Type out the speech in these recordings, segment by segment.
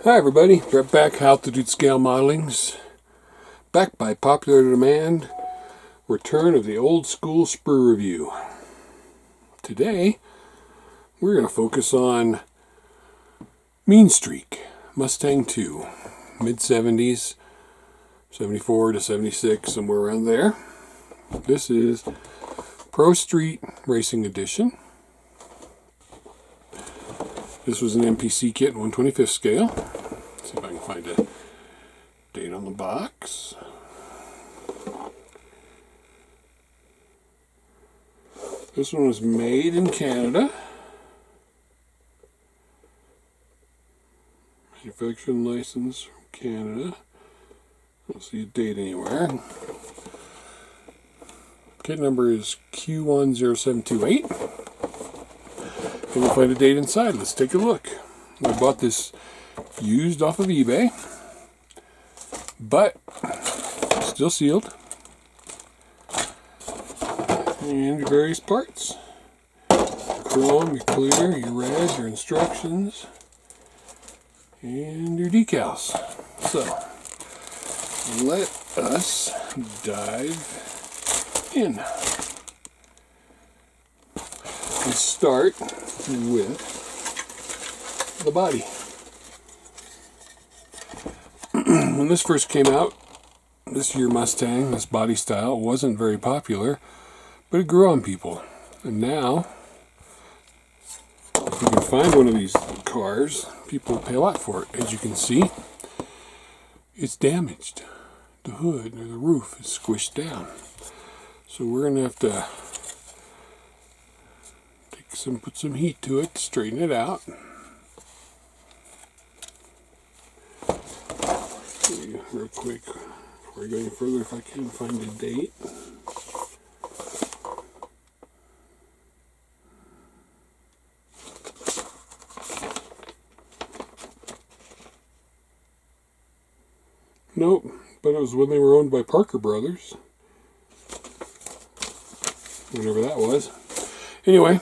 Hi everybody, Brett back, Altitude Scale Modelings. Back by popular demand, return of the old school Sprue review. Today, we're going to focus on Mean Streak, Mustang 2, mid-70s, 74 to 76, somewhere around there. This is Pro Street Racing Edition. This was an MPC kit, 1/25th scale. Let's see if I can find a date on the box. This one was made in Canada. Manufacturing license from Canada. I don't see a date anywhere. Kit number is Q10728. And we'll find a date inside. Let's take a look. I bought this used off of eBay, but still sealed. And various parts. Chrome, your clear, your red, your instructions, and your decals. So, let us dive in. Let's start with the body. When this first came out, this year Mustang, this body style, wasn't very popular, but it grew on people. And now, if you can find one of these cars, people pay a lot for it. As you can see, it's damaged. The hood or the roof is squished down. So we're going to have to put some heat to it to straighten it out. Real quick, before I go any further, if I can find a date. Nope, but it was when they were owned by Parker Brothers. Whenever that was. Anyway,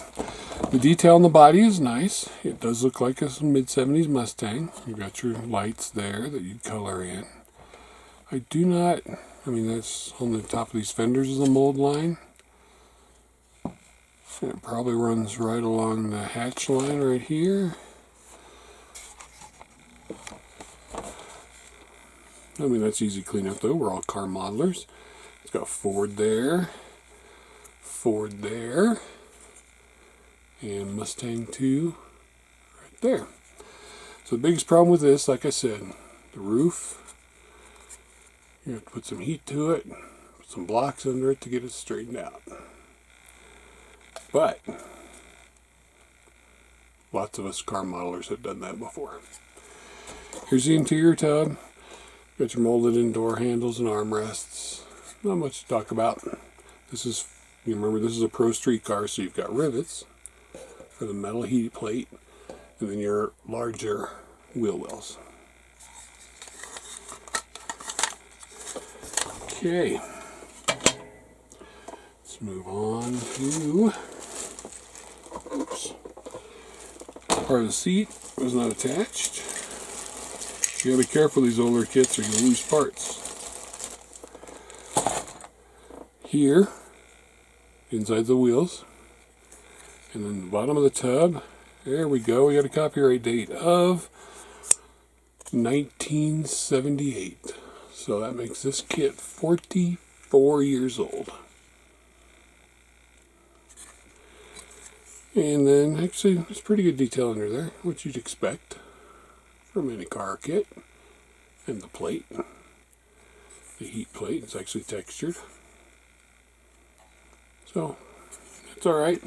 the detail on the body is nice. It does look like a mid-70s Mustang. You've got your lights there that you'd color in. That's on the top of these fenders is a mold line. And it probably runs right along the hatch line right here. That's easy to clean up though. We're all car modelers. It's got Ford there, and Mustang 2 right there. So the biggest problem with this, like I said, the roof. You have to put some heat to it, put some blocks under it to get it straightened out. But lots of us car modelers have done that before. Here's the interior tub. Got your molded in door handles and armrests. Not much to talk about. Remember this is a Pro Street car, so you've got rivets for the metal heat plate, and then your larger wheel wells. Okay, let's move on to, part of the seat was not attached. You gotta be careful with these older kits or you'll lose parts. Here, inside the wheels, and then the bottom of the tub, there we go. We got a copyright date of 1978. So that makes this kit 44 years old. And then, actually, there's pretty good detail under there, what you'd expect from any car kit. And the plate, the heat plate, is actually textured. So, it's alright.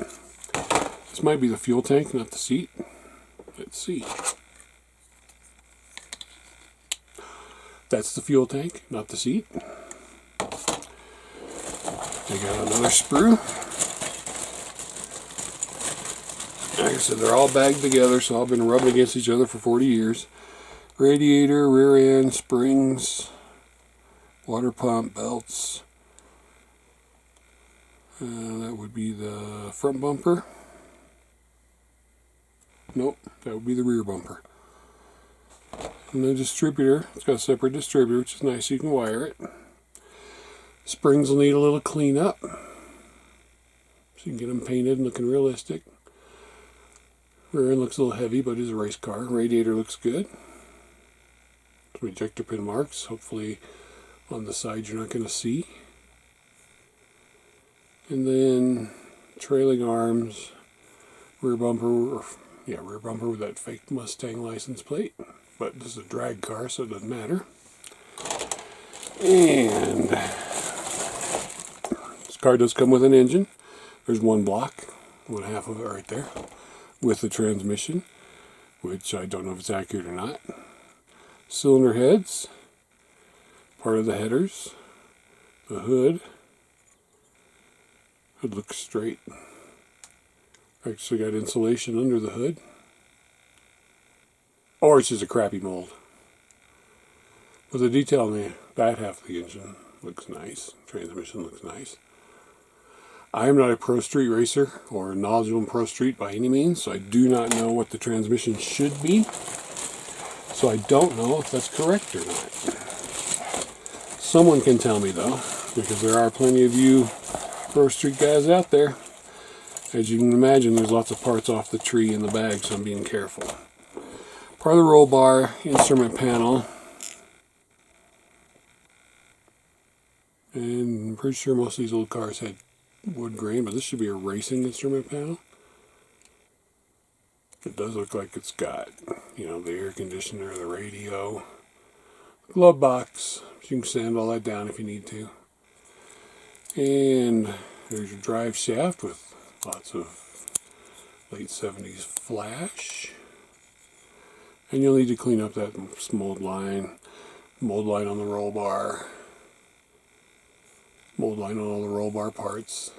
This might be the fuel tank, not the seat. Let's see. That's the fuel tank, not the seat. They got another sprue. Like I said, they're all bagged together, so I've been rubbing against each other for 40 years. Radiator, rear end, springs, water pump, belts. That would be the front bumper. Nope, that would be the rear bumper. And the distributor, it's got a separate distributor, which is nice, you can wire it. Springs will need a little cleanup, so you can get them painted and looking realistic. Rear end looks a little heavy, but it's a race car. Radiator looks good. Some ejector pin marks, hopefully on the side you're not going to see. And then trailing arms, rear bumper, rear bumper with that fake Mustang license plate. But this is a drag car, so it doesn't matter. And this car does come with an engine. There's one block, one half of it right there, with the transmission, which I don't know if it's accurate or not. Cylinder heads, part of the headers, the hood. Hood looks straight. Actually got insulation under the hood. Or it's just a crappy mold. But the detail on the back half of the engine looks nice. Transmission looks nice. I am not a pro street racer or knowledgeable in pro street by any means, so I do not know what the transmission should be. So I don't know if that's correct or not. Someone can tell me though, because there are plenty of you pro street guys out there. As you can imagine, there's lots of parts off the tree in the bag, so I'm being careful. Part of the roll bar, instrument panel. And I'm pretty sure most of these old cars had wood grain, but this should be a racing instrument panel. It does look like it's got, the air conditioner, the radio, glove box. You can sand all that down if you need to. And there's your drive shaft with lots of late 70s flash. And you'll need to clean up that mold line on the roll bar, mold line on all the roll bar parts.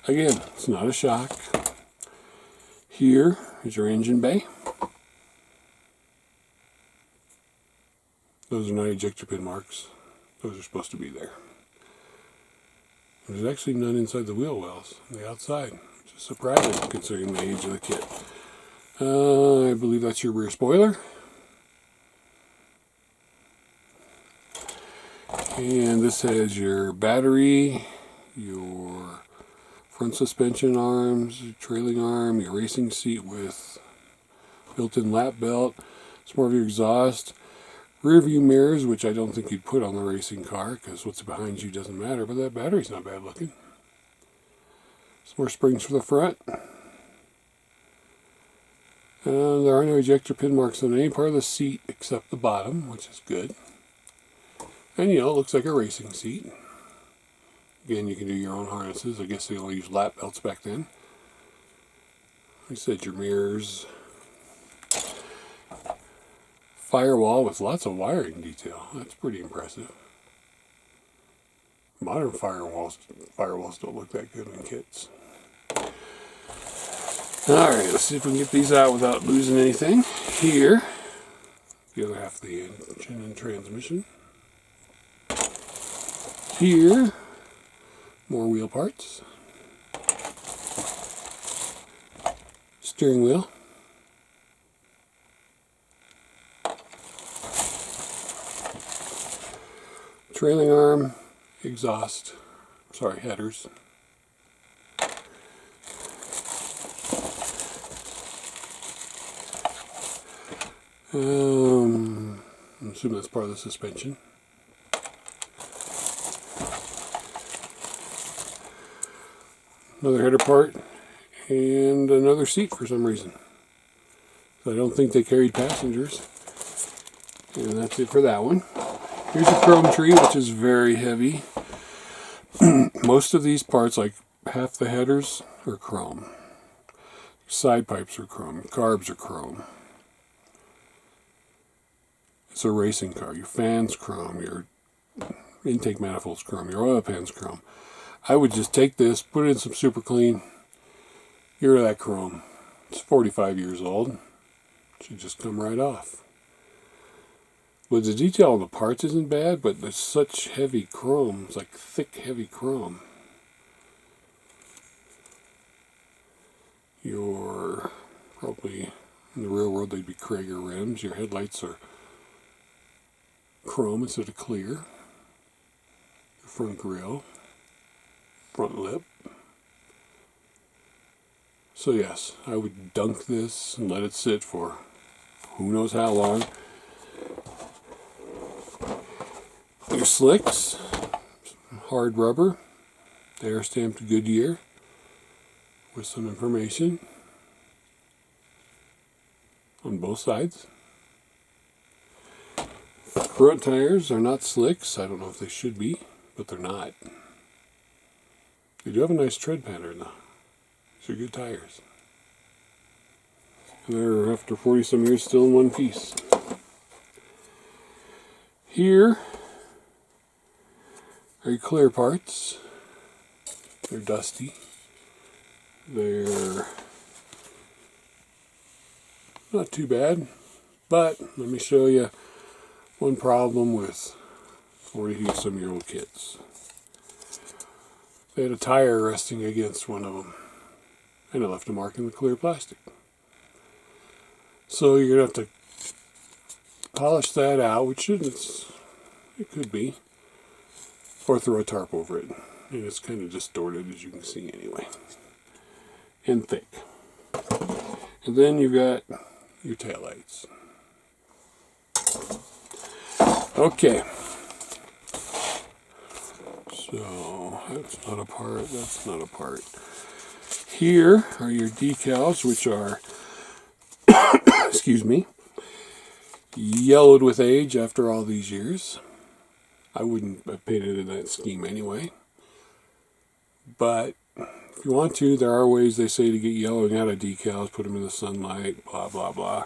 Again, it's not a shock. Here is your engine bay. Those are not ejector pin marks. Those are supposed to be there. There's actually none inside the wheel wells on the outside, which is surprising considering the age of the kit. I believe that's your rear spoiler. And this has your battery, your front suspension arms, your trailing arm, your racing seat with built-in lap belt, some more of your exhaust, rear view mirrors, which I don't think you'd put on the racing car because what's behind you doesn't matter, but that battery's not bad looking. Some more springs for the front. There are no ejector pin marks on any part of the seat except the bottom, which is good. And it looks like a racing seat. Again, you can do your own harnesses. I guess they only used lap belts back then. Like I said, your mirrors. Firewall with lots of wiring detail. That's pretty impressive. Modern firewalls don't look that good in kits. Alright, let's see if we can get these out without losing anything. Here, the other half of the engine and transmission. Here, more wheel parts. Steering wheel. Trailing arm, exhaust, headers. I'm assuming that's part of the suspension. Another header part, and another seat for some reason. So I don't think they carried passengers. And that's it for that one. Here's a chrome tree, which is very heavy. Most of these parts, like half the headers, are chrome. Side pipes are chrome. Carbs are chrome. It's a racing car. Your fan's chrome. Your intake manifold's chrome. Your oil pan's chrome. I would just take this, put it in some super clean, get rid of that chrome. It's 45 years old. It should just come right off. But the detail on the parts isn't bad, but there's such heavy chrome. It's like thick, heavy chrome. Your, probably in the real world they'd be Krager rims. Your headlights are chrome instead of clear. The front grille, front lip. So yes, I would dunk this and let it sit for who knows how long. Your slicks, hard rubber. They are stamped Goodyear with some information on both sides. Front tires are not slicks. I don't know if they should be, but they're not. They do have a nice tread pattern though. These are good tires. And they're, after 40 some years, still in one piece. Here are your clear parts. They're dusty. They're not too bad, but let me show you one problem with 40 some year old kits. They had a tire resting against one of them, and it left a mark in the clear plastic. So you're going to have to polish that out, which it could be, or throw a tarp over it. And it's kind of distorted, as you can see anyway, and thick. And then you've got your taillights. Okay. So that's not a part, that's not a part. Here are your decals, which are, excuse me, yellowed with age after all these years. I wouldn't have painted in that scheme anyway. But if you want to, there are ways, they say, to get yellowing out of decals. Put them in the sunlight, blah, blah, blah.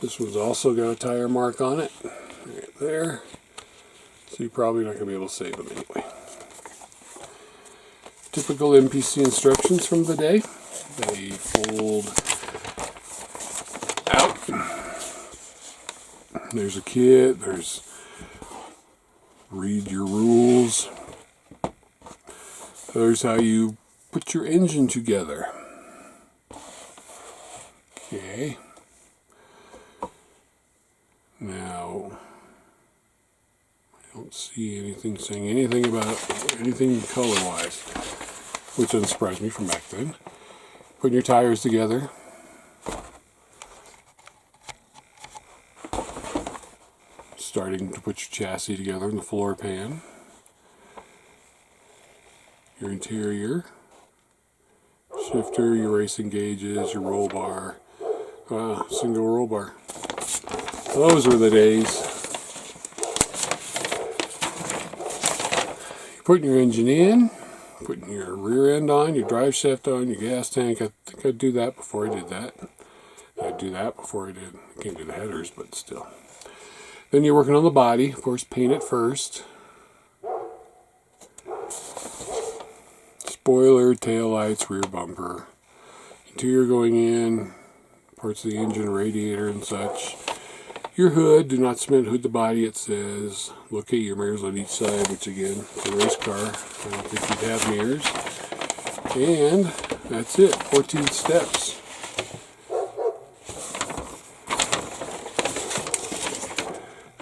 This one's also got a tire mark on it, right there. So you're probably not going to be able to save them anyway. Typical MPC instructions from the day. They fold out. There's a kit. There's read your rules. There's how you put your engine together. Okay. Now, I don't see anything saying anything about anything color-wise, which doesn't surprise me from back then. Putting your tires together. Starting to put your chassis together in the floor pan. Your interior, shifter, your racing gauges, your roll bar. Wow, single roll bar. Those were the days. You're putting your engine in, putting your rear end on, your drive shaft on, your gas tank. I think I'd do that before I did that. I'd do that before I did. I can't do the headers, but still. Then you're working on the body. Of course, paint it first. Spoiler, taillights, rear bumper. Interior going in, parts of the engine, radiator and such. Your hood, do not cement hood the body, it says. Locate your mirrors on each side, which again, it's a race car. I don't think you'd have mirrors. And that's it, 14 steps.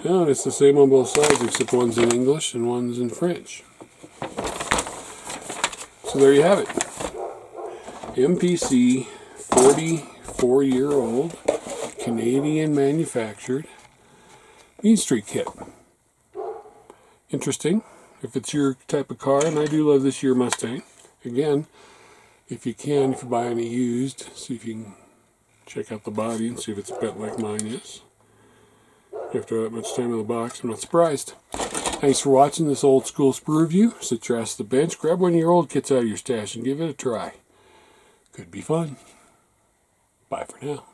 And it's the same on both sides, except one's in English and one's in French. So there you have it. MPC, 44-year-old, Canadian manufactured Mean Street kit. Interesting. If it's your type of car, and I do love this year Mustang. Again, if you buy any used, see if you can check out the body and see if it's bent like mine is. After that much time in the box, I'm not surprised. Thanks for watching this old school Sprue review. Sit your ass to the bench, grab one of your old kits out of your stash and give it a try. Could be fun. Bye for now.